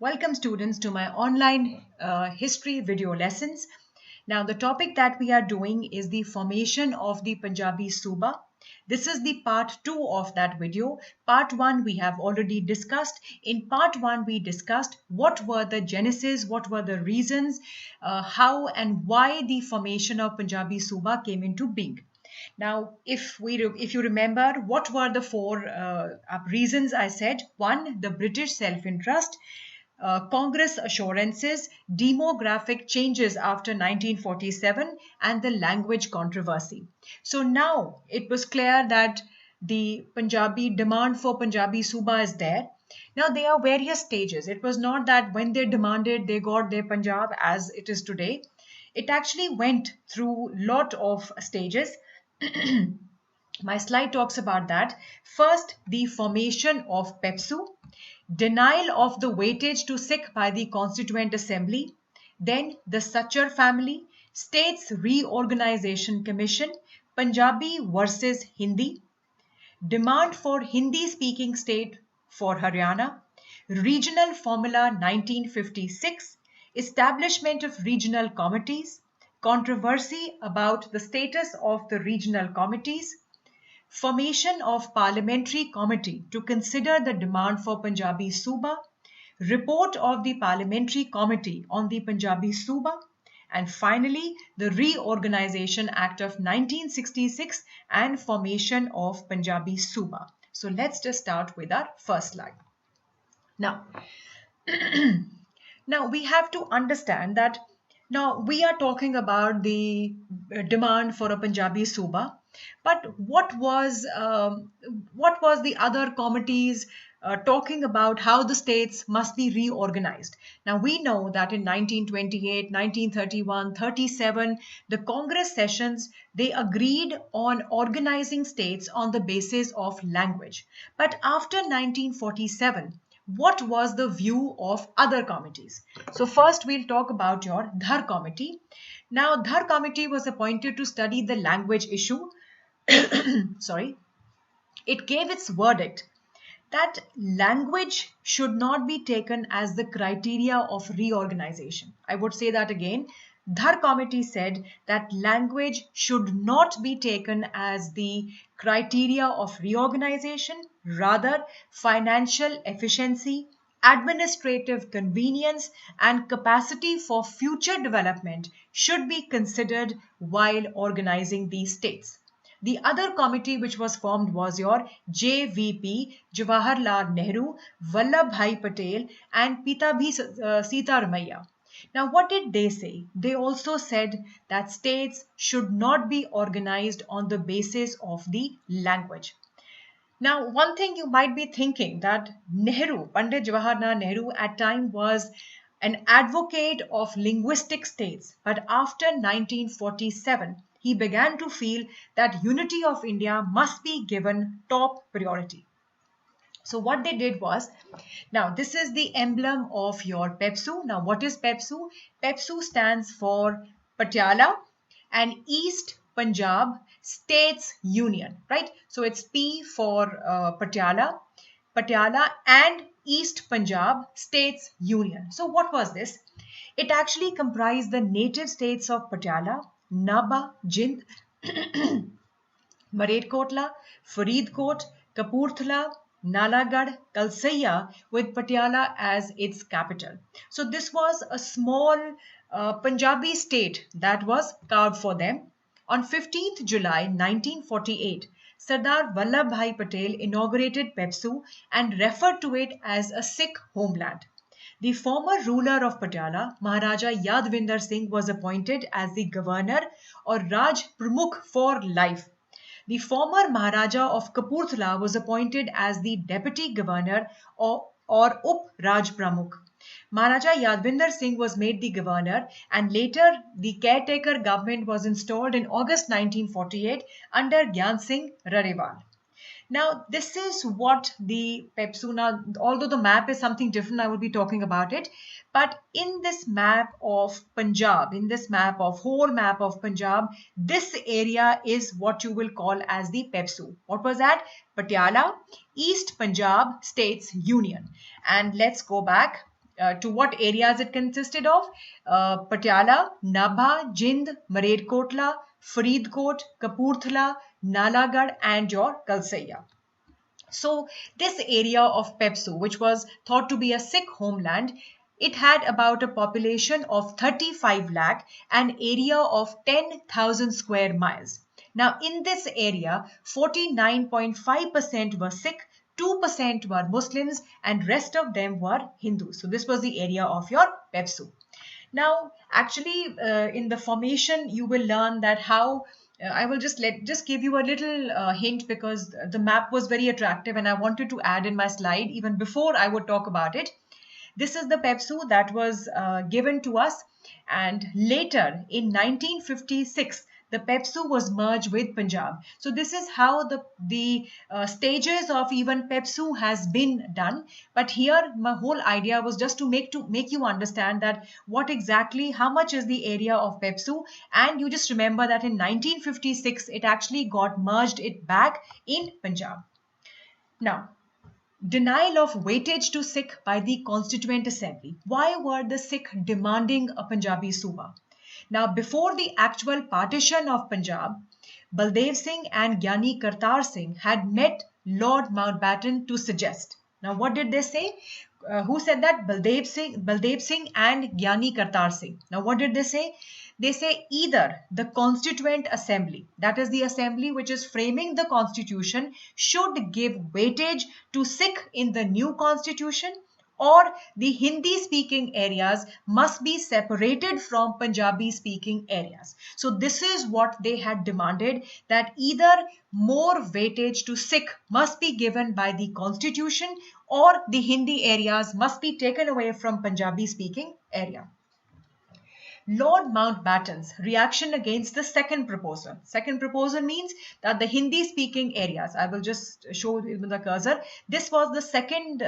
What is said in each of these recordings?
Welcome students to my online history video lessons. Now the topic that we are doing is the formation of the Punjabi Suba. This is the part 2 of that video. Part 1 we have already discussed. In part 1 we discussed what were the genesis, what were the reasons, how and why the formation of Punjabi Suba came into being. Now, if you remember, what were the four reasons I said? One, the British self-interest. Congress assurances, demographic changes after 1947, and the language controversy. So now it was clear that the Punjabi demand for Punjabi Suba is there. Now there are various stages. It was not that when they demanded they got their Punjab as it is today. It actually went through lot of stages. My slide talks about that. First, the formation of PEPSU, denial of the weightage to Sikh by the Constituent Assembly, then the Sachar family, States Reorganization Commission, Punjabi versus Hindi, demand for Hindi-speaking state for Haryana, regional formula 1956, establishment of regional committees, controversy about the status of the regional committees, formation of parliamentary committee to consider the demand for Punjabi Suba, report of the parliamentary committee on the Punjabi Suba, and finally the Reorganization Act of 1966 and formation of Punjabi Suba. So let's just start with our first slide. Now, now we have to understand that now we are talking about the demand for a Punjabi Suba, but what was the other committees talking about how the states must be reorganized? Now we know that in 1928, 1931, 37, the Congress sessions, they agreed on organizing states on the basis of language. But after 1947, what was the view of other committees? So first we'll talk about your Dhar committee. Now Dhar committee was appointed to study the language issue. Sorry. It gave its verdict that language should not be taken as the criteria of reorganization. I would say that again. Dhar committee said that language should not be taken as the criteria of reorganization. Rather, financial efficiency, administrative convenience, and capacity for future development should be considered while organizing these states. The other committee which was formed was your JVP, Jawaharlal Nehru, Vallabhbhai Patel, and Pitabhi Sitaramaiah. Now, what did they say? They also said that states should not be organized on the basis of the language. Now, one thing you might be thinking that Nehru, Pandit Jawaharlal Nehru, at time was an advocate of linguistic states, but after 1947, he began to feel that unity of India must be given top priority. So what they did was, now this is the emblem of your PEPSU. Now what is PEPSU? PEPSU stands for Patiala and East Punjab States Union, right? So it's P for Patiala and East Punjab States Union. So what was this? It actually comprised the native states of Patiala, Nabha, Jind, Maredkotla, Faridkot, Kapurthala, Nalagarh, Kalsaiya, with Patiala as its capital. So this was a small Punjabi state that was carved for them. On 15th July 1948, Sardar Vallabhbhai Patel inaugurated PEPSU and referred to it as a Sikh homeland. The former ruler of Patiala, Maharaja Yadvinder Singh, was appointed as the governor or Raj Pramukh for life. The former Maharaja of Kapurthala was appointed as the deputy governor or Up Raj Pramukh. Maharaja Yadvinder Singh was made the governor, and later the caretaker government was installed in August 1948 under Gyan Singh Rarewal. Now, this is what the PEPSU, now, although the map is something different, I will be talking about it. But in this map of Punjab, in this map of whole map of Punjab, this area is what you will call as the PEPSU. What was that? Patiala, East Punjab States Union. And let's go back. to what areas it consisted of: Patiala, Nabha, Jind, Malerkotla, Faridkot, Kapurthala, Nalagarh, and your Kalsaiya. So this area of Pepsu, which was thought to be a Sikh homeland, it had about a population of 35 lakh, an area of 10,000 square miles. Now in this area, 49.5% were Sikh, 2% were Muslims, and rest of them were Hindus. So this was the area of your Pepsu. Now, actually, in the formation, you will learn that how I will just give you a little hint, because the map was very attractive and I wanted to add in my slide even before I would talk about it. This is the Pepsu that was given to us, and later in 1956, the Pepsu was merged with Punjab. So this is how the stages of even Pepsu has been done. But here, my whole idea was just to make you understand that what exactly, how much is the area of Pepsu, and you just remember that in 1956 it actually got merged it back in Punjab. Now, denial of weightage to Sikh by the Constituent Assembly. Why were the Sikh demanding a Punjabi Suba? Now, before the actual partition of Punjab, Baldev Singh and Gyani Kartar Singh had met Lord Mountbatten to suggest. Now, what did they say? Who said that? Baldev Singh and Gyani Kartar Singh. Now, what did they say? They say either the Constituent Assembly, that is the assembly which is framing the constitution, should give weightage to Sikh in the new constitution, or the Hindi speaking areas must be separated from Punjabi speaking areas. So this is what they had demanded, that either more weightage to Sikh must be given by the constitution, or the Hindi areas must be taken away from Punjabi speaking area. Lord Mountbatten's reaction against the second proposal. Second proposal means that the Hindi speaking areas, I will just show you the cursor. This was the second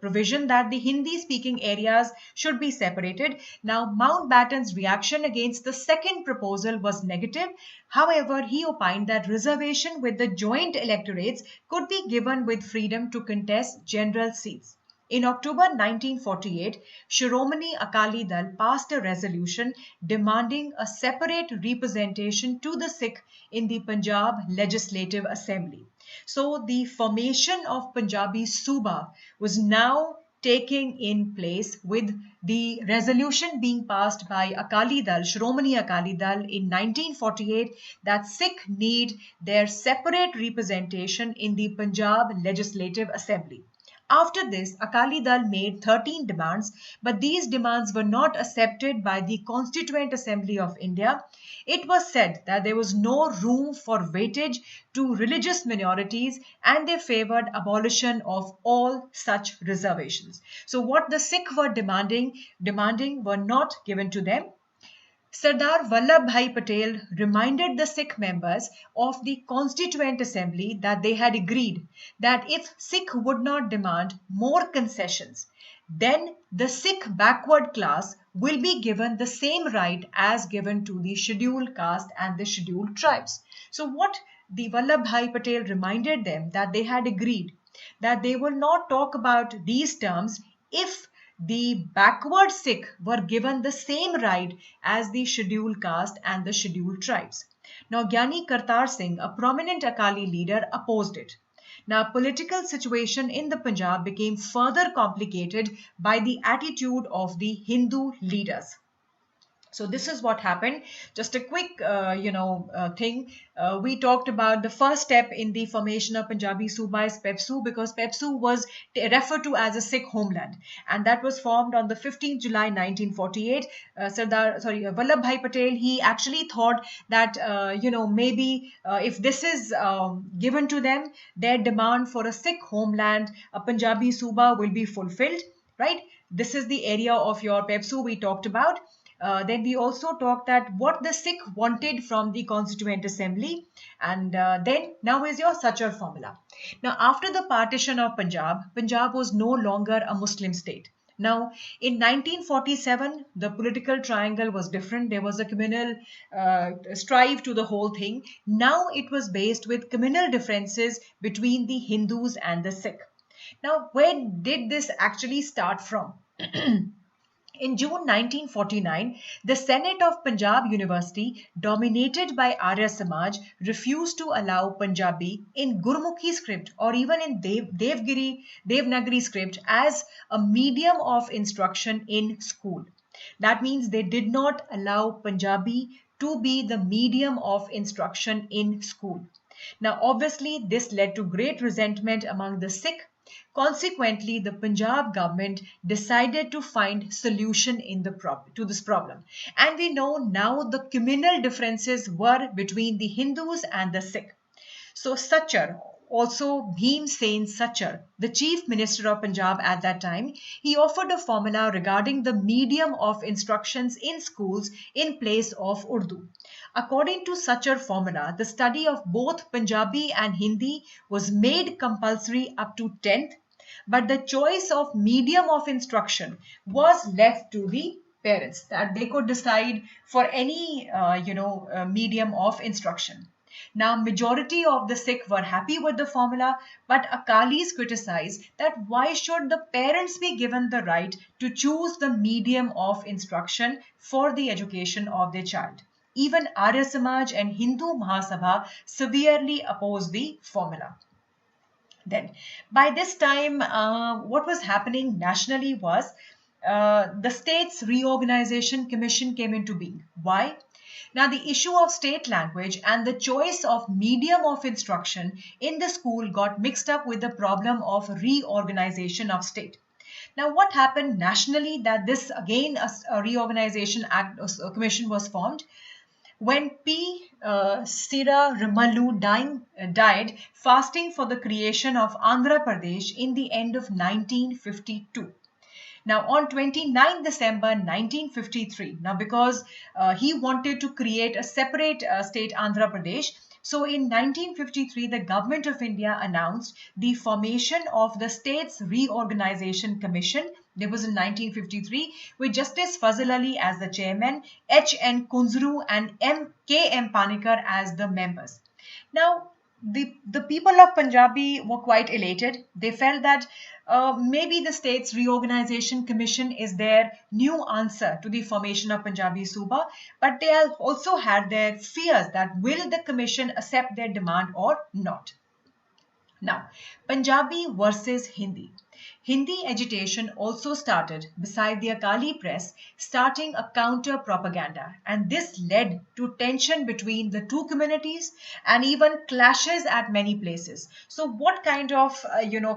provision, that the Hindi speaking areas should be separated. Now Mountbatten's reaction against the second proposal was negative. However, he opined that reservation with the joint electorates could be given with freedom to contest general seats. In October 1948, Shiromani Akali Dal passed a resolution demanding a separate representation to the Sikh in the Punjab Legislative Assembly. So the formation of Punjabi Suba was now taking in place, with the resolution being passed by Akali Dal, Shiromani Akali Dal in 1948, that Sikh need their separate representation in the Punjab Legislative Assembly. After this, Akali Dal made 13 demands, but these demands were not accepted by the Constituent Assembly of India. It was said that there was no room for weightage to religious minorities, and they favored abolition of all such reservations. So what the Sikh were demanding were not given to them. Sardar Vallabhbhai Patel reminded the Sikh members of the Constituent Assembly that they had agreed that if Sikh would not demand more concessions, then the Sikh backward class will be given the same right as given to the scheduled caste and the scheduled tribes. So what the Vallabhbhai Patel reminded them, that they had agreed that they will not talk about these terms if the backward Sikh were given the same right as the scheduled caste and the scheduled tribes. Now, Gyani Kartar Singh, a prominent Akali leader, opposed it. Now, political situation in the Punjab became further complicated by the attitude of the Hindu leaders. So this is what happened. Just a quick, thing. We talked about the first step in the formation of Punjabi Suba is Pepsu, because Pepsu was referred to as a Sikh homeland, and that was formed on the 15th July 1948. Vallabhbhai Patel, he actually thought that maybe if this is given to them, their demand for a Sikh homeland, a Punjabi Suba, will be fulfilled. Right? This is the area of your Pepsu we talked about. Then we also talked that what the Sikh wanted from the Constituent Assembly, and then now is your Sachar formula. Now, after the partition of Punjab, Punjab was no longer a Muslim state. Now, in 1947, the political triangle was different. There was a communal strive to the whole thing. Now it was based with communal differences between the Hindus and the Sikh. Now, where did this actually start from? In June 1949, the Senate of Punjab University, dominated by Arya Samaj, refused to allow Punjabi in Gurmukhi script or even in Devanagari script as a medium of instruction in school. That means they did not allow Punjabi to be the medium of instruction in school. Now, obviously, this led to great resentment among the Sikh. Consequently, the Punjab government decided to find solution to this problem. And we know now the communal differences were between the Hindus and the Sikh. So Sachar, also Bhim Sen Sachar, the chief minister of Punjab at that time, he offered a formula regarding the medium of instructions in schools in place of Urdu. According to Sachar formula, the study of both Punjabi and Hindi was made compulsory up to 10th, but the choice of medium of instruction was left to the parents, that they could decide for any medium of instruction. Now, majority of the Sikh were happy with the formula, but Akalis criticized that why should the parents be given the right to choose the medium of instruction for the education of their child. Even Arya Samaj and Hindu Mahasabha severely opposed the formula. Then, by this time, what was happening nationally was the States Reorganization Commission came into being. Why? Now, the issue of state language and the choice of medium of instruction in the school got mixed up with the problem of reorganization of state. Now, what happened nationally that this again a reorganization act commission was formed? When P. Sira Ramalu died fasting for the creation of Andhra Pradesh in the end of 1952. Now, on 29 December 1953, now because he wanted to create a separate state, Andhra Pradesh, so in 1953, the Government of India announced the formation of the States Reorganization Commission. There was in 1953 with Justice Fazil Ali as the chairman, H.N. Kunzru and K.M. Panikkar as the members. Now, the people of Punjabi were quite elated. They felt that maybe the States Reorganization Commission is their new answer to the formation of Punjabi Suba, but they also had their fears that will the commission accept their demand or not. Now, Punjabi versus Hindi. Hindi agitation also started beside the Akali press, starting a counter propaganda, and this led to tension between the two communities and even clashes at many places. So, what kind of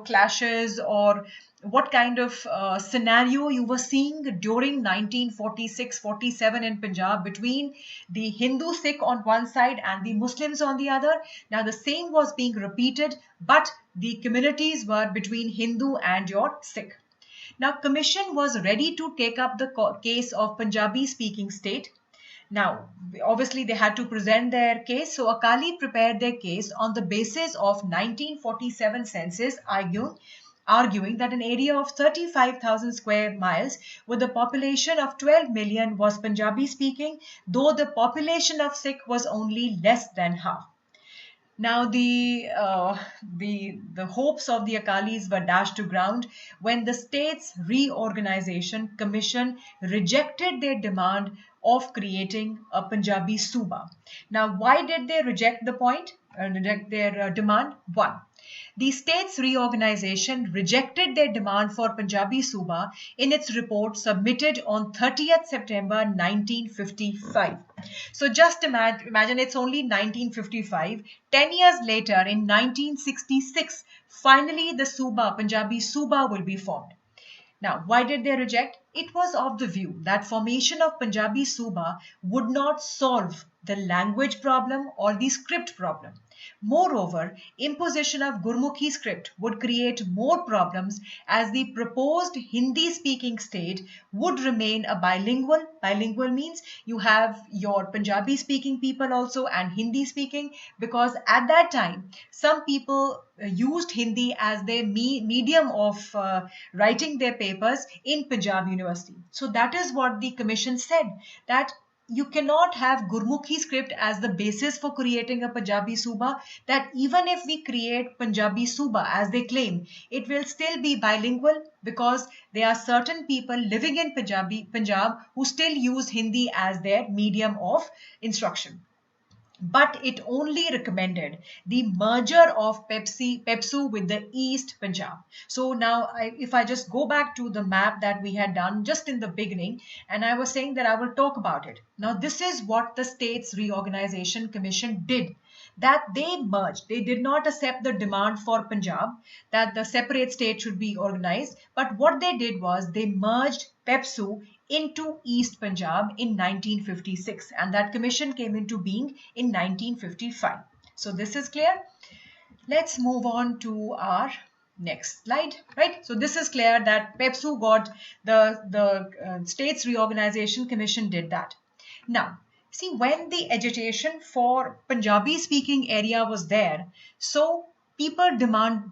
clashes or what kind of scenario you were seeing during 1946-47 in Punjab between the Hindu Sikh on one side and the Muslims on the other. Now the same was being repeated, but the communities were between Hindu and your Sikh. Now commission was ready to take up the case of Punjabi speaking state. Now, obviously, they had to present their case. So, Akali prepared their case on the basis of 1947 census, arguing that an area of 35,000 square miles with a population of 12 million was Punjabi speaking, though the population of Sikh was only less than half. Now the hopes of the Akalis were dashed to ground when the States Reorganization Commission rejected their demand of creating a Punjabi Suba. Now, why did they reject their demand? One, the States Reorganization rejected their demand for Punjabi Suba in its report submitted on 30th September 1955. So just imagine it's only 1955. 10 years later, in 1966, finally the Suba, Punjabi Suba will be formed. Now, why did they reject? It was of the view that formation of Punjabi Suba would not solve the language problem or the script problem. Moreover, imposition of Gurmukhi script would create more problems as the proposed Hindi-speaking state would remain a bilingual. Bilingual means you have your Punjabi-speaking people also and Hindi-speaking, because at that time, some people used Hindi as their medium of writing their papers in Punjab University. So that is what the commission said, that you cannot have Gurmukhi script as the basis for creating a Punjabi Suba, that even if we create Punjabi Suba as they claim, it will still be bilingual, because there are certain people living in Punjab who still use Hindi as their medium of instruction. But it only recommended the merger of Pepsu with the East Punjab. So now, if I just go back to the map that we had done just in the beginning, and I was saying that I will talk about it. Now, this is what the States Reorganization Commission did. That they merged. They did not accept the demand for Punjab that the separate state should be organized. But what they did was they merged Pepsu into East Punjab in 1956, and that commission came into being in 1955. So this is clear. Let's move on to our next slide, right? So this is clear that Pepsu got the States Reorganization Commission did that. Now, see, when the agitation for Punjabi speaking area was there, so people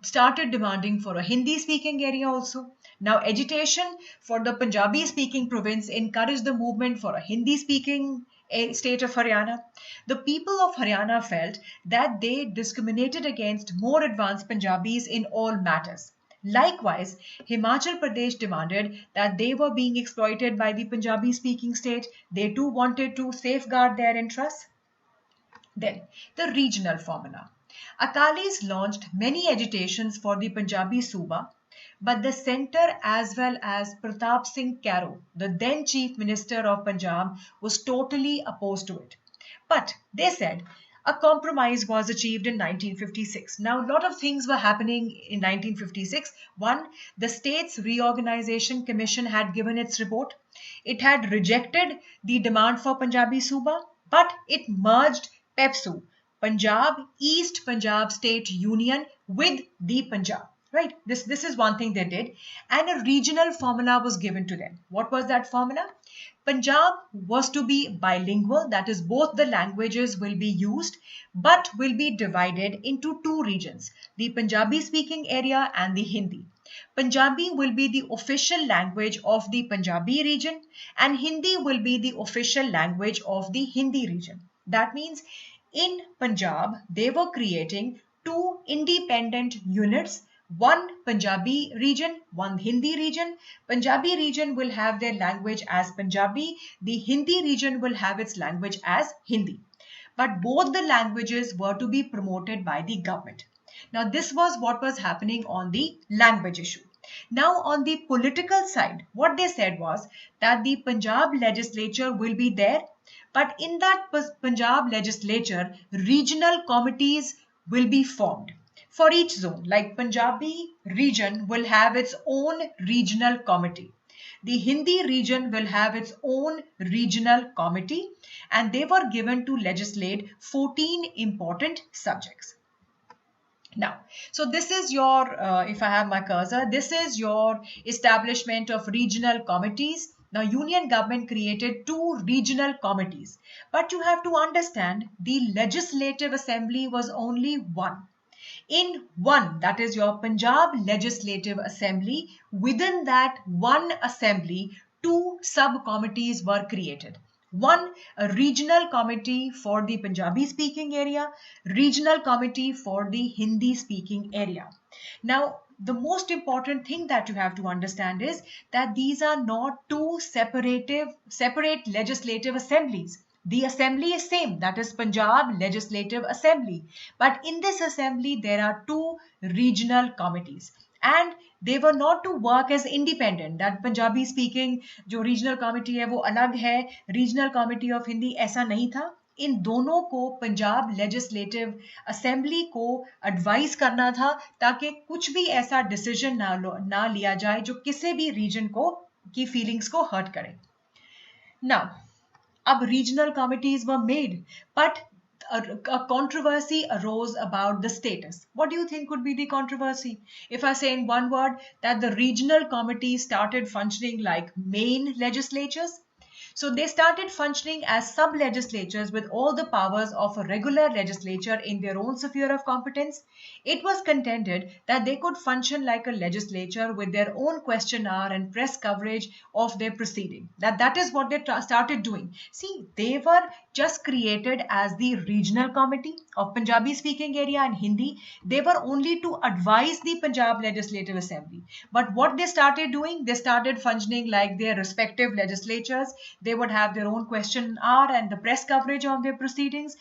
started demanding for a Hindi speaking area also. Now, agitation for the Punjabi speaking province encouraged the movement for a Hindi speaking state of Haryana. The people of Haryana felt that they discriminated against more advanced Punjabis in all matters. Likewise, Himachal Pradesh demanded that they were being exploited by the Punjabi speaking state. They too wanted to safeguard their interests. Then, the regional formula. Akalis launched many agitations for the Punjabi Suba, but the centre, as well as Pratap Singh Caro, the then Chief Minister of Punjab, was totally opposed to it. But they said a compromise was achieved in 1956. Now, a lot of things were happening in 1956. One, the States Reorganization Commission had given its report. It had rejected the demand for Punjabi Suba, but it merged Pepsu, Punjab, East Punjab State Union, with the Punjab. Right? This is one thing they did. And a regional formula was given to them. What was that formula? Punjab was to be bilingual, that is, both the languages will be used, but will be divided into two regions, the Punjabi speaking area and the Hindi. Punjabi will be the official language of the Punjabi region, and Hindi will be the official language of the Hindi region. That means in Punjab, they were creating two independent units, one Punjabi region, one Hindi region. Punjabi region will have their language as Punjabi. The Hindi region will have its language as Hindi. But both the languages were to be promoted by the government. Now, this was what was happening on the language issue. Now, on the political side, what they said was that the Punjab legislature will be there, but in that Punjab legislature, regional committees will be formed for each zone. Like Punjabi region will have its own regional committee. The Hindi region will have its own regional committee, and they were given to legislate 14 important subjects. Now, so this is your, if I have my cursor, this is your establishment of regional committees. Now, Union government created two regional committees, but you have to understand the Legislative Assembly was only one. In one, that is your Punjab Legislative Assembly, within that one assembly, two sub-committees were created. One, a regional committee for the Punjabi speaking area, regional committee for the Hindi speaking area. Now, the most important thing that you have to understand is that these are not two separate legislative assemblies. The assembly is same, that is Punjab Legislative Assembly. But in this assembly, there are two regional committees. And they were not to work as independent, that Punjabi speaking जो regional committee है वो अलग है, regional committee of Hindi ऐसा नहीं था. इन दोनों को पंजाब लेजिस्लेटिव असेंबली को एडवाइस करना था ताकि कुछ भी ऐसा डिसीजन ना लिया जाए जो किसी भी रीजन को की फीलिंग्स को हर्ट करे. Now, अब regional committees were made, but a controversy arose about the status. What do you think could be the controversy? If I say in one word that the regional committees started functioning like main legislatures. So they started functioning as sub-legislatures with all the powers of a regular legislature in their own sphere of competence. It was contended that they could function like a legislature with their own question hour and press coverage of their proceeding. That is what they started doing. See, they were just created as the regional committee of Punjabi speaking area and Hindi. They were only to advise the Punjab Legislative Assembly. But what they started doing, they started functioning like their respective legislatures. They would have their own question hour and the press coverage of their proceedings.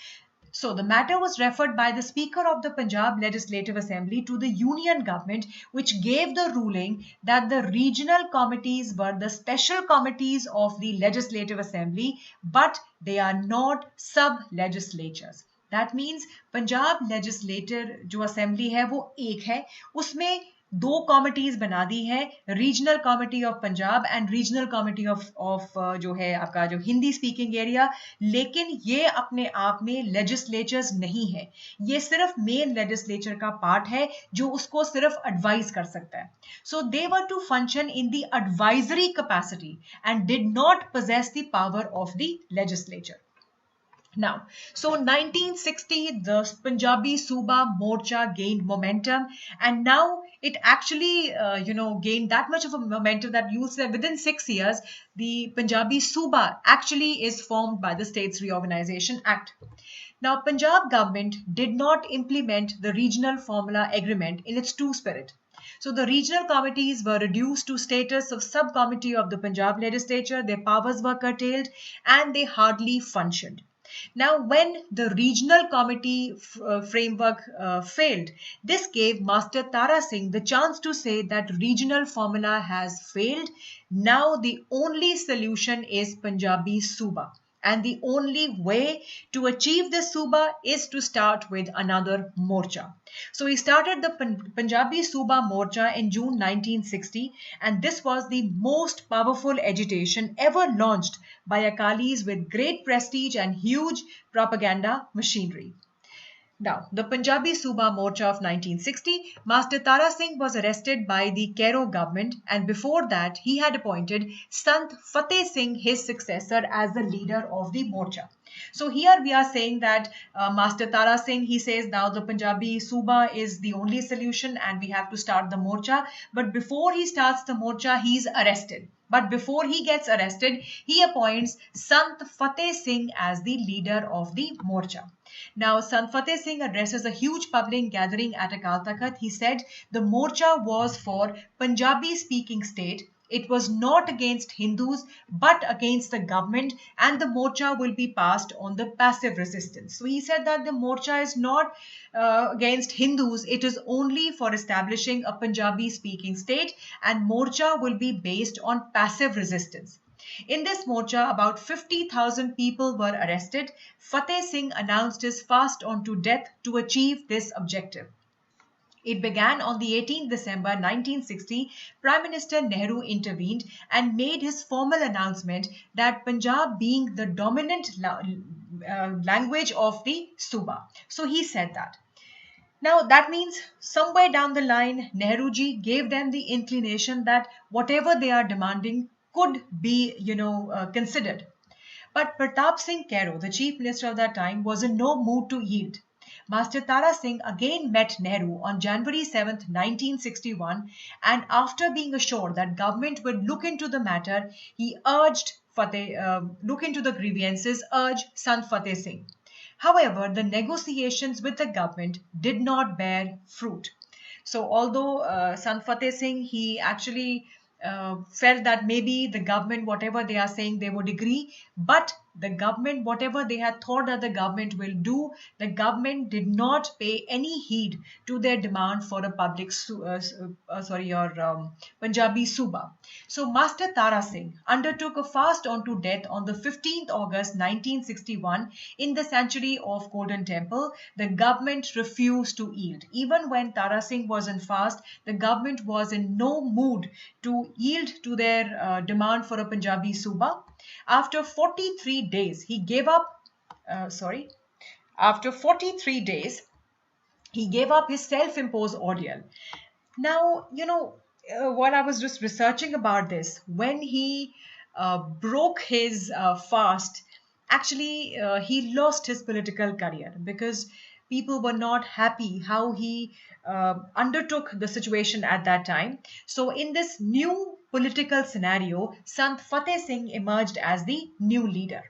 So the matter was referred by the Speaker of the Punjab Legislative Assembly to the Union government, which gave the ruling that the regional committees were the special committees of the Legislative Assembly, but they are not sub-legislatures. That means Punjab legislator जो assembly है वो एक है, उसमें दो committees बना दी है, regional committee of Punjab and regional committee of जो है आपका जो हिंदी स्पीकिंग एरिया, लेकिन ये अपने आप में लेजिस्लेचर्स नहीं है, ये सिर्फ मेन लेजिस्लेचर का पार्ट है जो उसको सिर्फ एडवाइज कर सकता है. So they were to function in the advisory capacity and did not possess the power of the legislature. Now, so 1960, the Punjabi Suba Morcha gained momentum, and now it actually, gained that much of a momentum that you said within 6 years, the Punjabi Suba actually is formed by the States Reorganization Act. Now, Punjab government did not implement the regional formula agreement in its true spirit. So the regional committees were reduced to status of subcommittee of the Punjab legislature, their powers were curtailed, and they hardly functioned. Now, when the regional committee framework failed, this gave Master Tara Singh the chance to say that regional formula has failed. Now, the only solution is Punjabi Suba. And the only way to achieve this Suba is to start with another Morcha. So he started the Punjabi Suba Morcha in June 1960, and this was the most powerful agitation ever launched by Akalis with great prestige and huge propaganda machinery. Now, the Punjabi Suba Morcha of 1960, Master Tara Singh was arrested by the Cairo government, and before that he had appointed Sant Fateh Singh, his successor, as the leader of the Morcha. So here we are saying that Master Tara Singh, he says now the Punjabi Suba is the only solution and we have to start the Morcha. But before he starts the Morcha, he's arrested. But before he gets arrested, he appoints Sant Fateh Singh as the leader of the Morcha. Now, Sant Fateh Singh addresses a huge public gathering at Akal Takht. He said the Morcha was for Punjabi speaking state. It was not against Hindus, but against the government, and the Morcha will be passed on the passive resistance. So he said that the Morcha is not against Hindus, it is only for establishing a Punjabi speaking state, and Morcha will be based on passive resistance. In this Morcha, about 50,000 people were arrested. Fateh Singh announced his fast on to death to achieve this objective. It began on the 18th December 1960. Prime Minister Nehru intervened and made his formal announcement that Punjab being the dominant language of the Suba. So he said that. Now that means somewhere down the line, Nehruji gave them the inclination that whatever they are demanding could be, considered. But Pratap Singh Cairo, the Chief Minister of that time, was in no mood to yield. Master Tara Singh again met Nehru on January 7, 1961, and after being assured that government would look into the matter, he urged look into the grievances, urged Sant Fateh Singh. However, the negotiations with the government did not bear fruit. So although Sant Fateh Singh, he actually felt that maybe the government, whatever they are saying, they would agree, but the government, whatever they had thought that the government will do, the government did not pay any heed to their demand for a public, Punjabi Suba. So Master Tara Singh undertook a fast on to death on the 15th August 1961 in the sanctuary of Golden Temple. The government refused to yield. Even when Tara Singh was in fast, the government was in no mood to yield to their demand for a Punjabi Suba. After 43 days, he gave up, after 43 days, he gave up his self-imposed ordeal. Now, while I was just researching about this, when he broke his fast, actually he lost his political career because people were not happy how he undertook the situation at that time. So in this new political scenario, Sant Fateh Singh emerged as the new leader.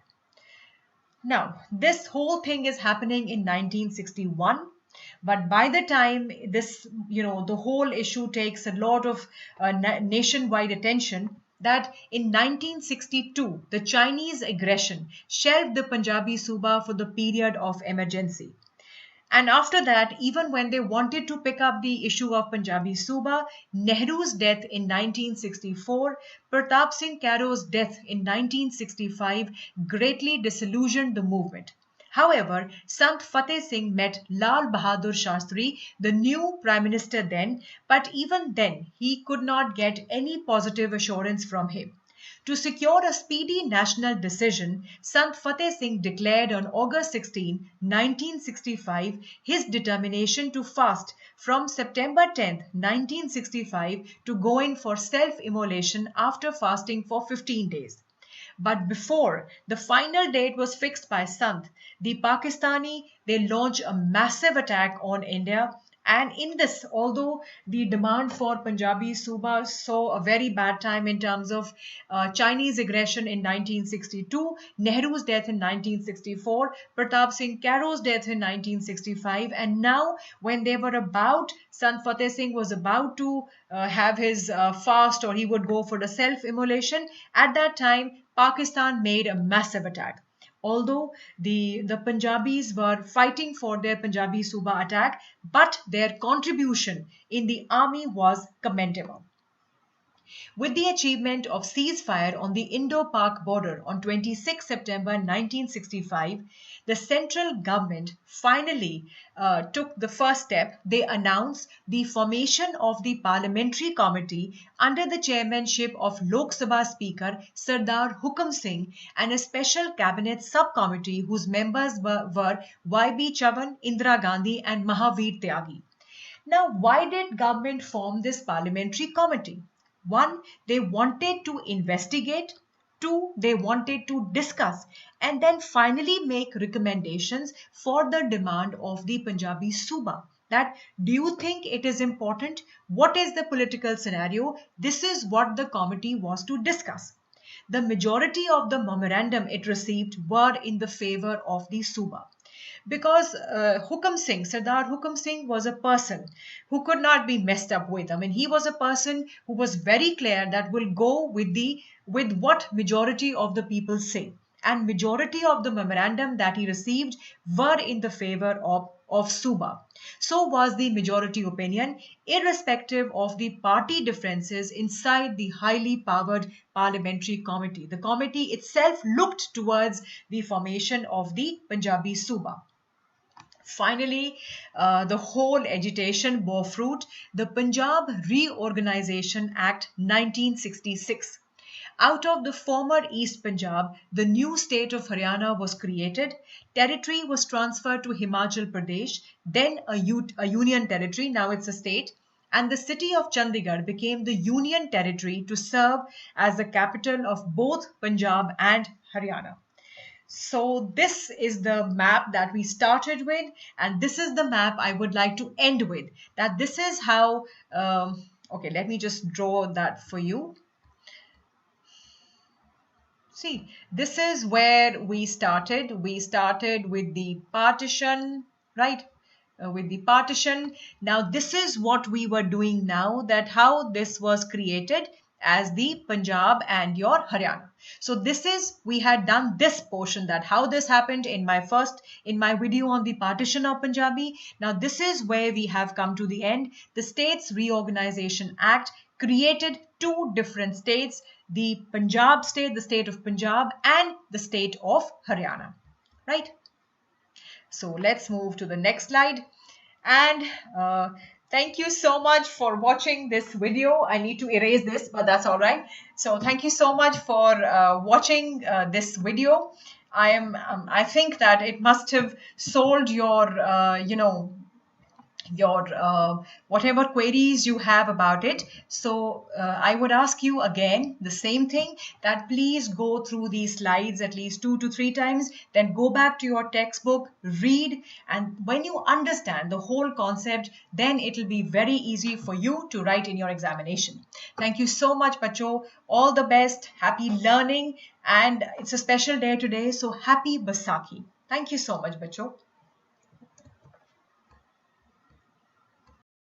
Now, this whole thing is happening in 1961, but by the time this, the whole issue takes a lot of nationwide attention, that in 1962, the Chinese aggression shelved the Punjabi Suba for the period of emergency. And after that, even when they wanted to pick up the issue of Punjabi Suba, Nehru's death in 1964, Pratap Singh Karo's death in 1965 greatly disillusioned the movement. However, Sant Fateh Singh met Lal Bahadur Shastri, the new Prime Minister then, but even then he could not get any positive assurance from him. To secure a speedy national decision, Sant Fateh Singh declared on August 16, 1965, his determination to fast from September 10, 1965, to go in for self-immolation after fasting for 15 days. But before the final date was fixed by Sant, the Pakistani, they launched a massive attack on India. And in this, although the demand for Punjabi Suba saw a very bad time in terms of Chinese aggression in 1962, Nehru's death in 1964, Pratap Singh Karo's death in 1965, and now when they were about, Sant Fateh Singh was about to have his fast, or he would go for the self-immolation. At that time, Pakistan made a massive attack. Although the Punjabis were fighting for their Punjabi Suba attack, but their contribution in the army was commendable. With the achievement of ceasefire on the Indo-Pak border on 26 September 1965, the central government finally took the first step. They announced the formation of the parliamentary committee under the chairmanship of Lok Sabha Speaker Sardar Hukam Singh, and a special cabinet subcommittee whose members were Y.B. Chavan, Indira Gandhi and Mahavir Tyagi. Now, why did government form this parliamentary committee? One, they wanted to investigate. Two, they wanted to discuss. And then finally make recommendations for the demand of the Punjabi Suba. That, do you think it is important? What is the political scenario? This is what the committee was to discuss. The majority of the memorandum it received were in the favor of the Suba, because Hukam Singh, Sardar Hukam Singh, was a person who could not be messed up with. I mean, he was a person who was very clear that will go with what majority of the people say. And majority of the memorandum that he received were in the favor of Suba. So was the majority opinion, irrespective of the party differences inside the highly powered parliamentary committee. The committee itself looked towards the formation of the Punjabi Suba. Finally, the whole agitation bore fruit. The Punjab Reorganisation Act 1966. Out of the former East Punjab, the new state of Haryana was created. Territory was transferred to Himachal Pradesh, then a union territory, now it's a state. And the city of Chandigarh became the union territory to serve as the capital of both Punjab and Haryana. So this is the map that we started with, and this is the map I would like to end with. That this is how, okay, let me just draw that for you. See, this is where we started. We started with the partition, right? With the partition. Now, this is what we were doing now, that how this was created as the Punjab and your Haryana. So this is, we had done this portion, that how this happened in my video on the partition of Punjabi. Now this is where we have come to the end. The States Reorganization Act created two different states, the Punjab state, the state of Punjab, and the state of Haryana, right? So let's move to the next slide. And thank you so much for watching this video. I need to erase this, but that's all right. So thank you so much for watching this video. I think that it must have sold your, your whatever queries you have about it. So I would ask you again the same thing, that please go through these slides at least 2 to 3 times, then go back to your textbook, read, and when you understand the whole concept, then it will be very easy for you to write in your examination. Thank you so much, Bacho. All the best. Happy learning. And it's a special day today, so happy Baisakhi. Thank you so much, Bacho.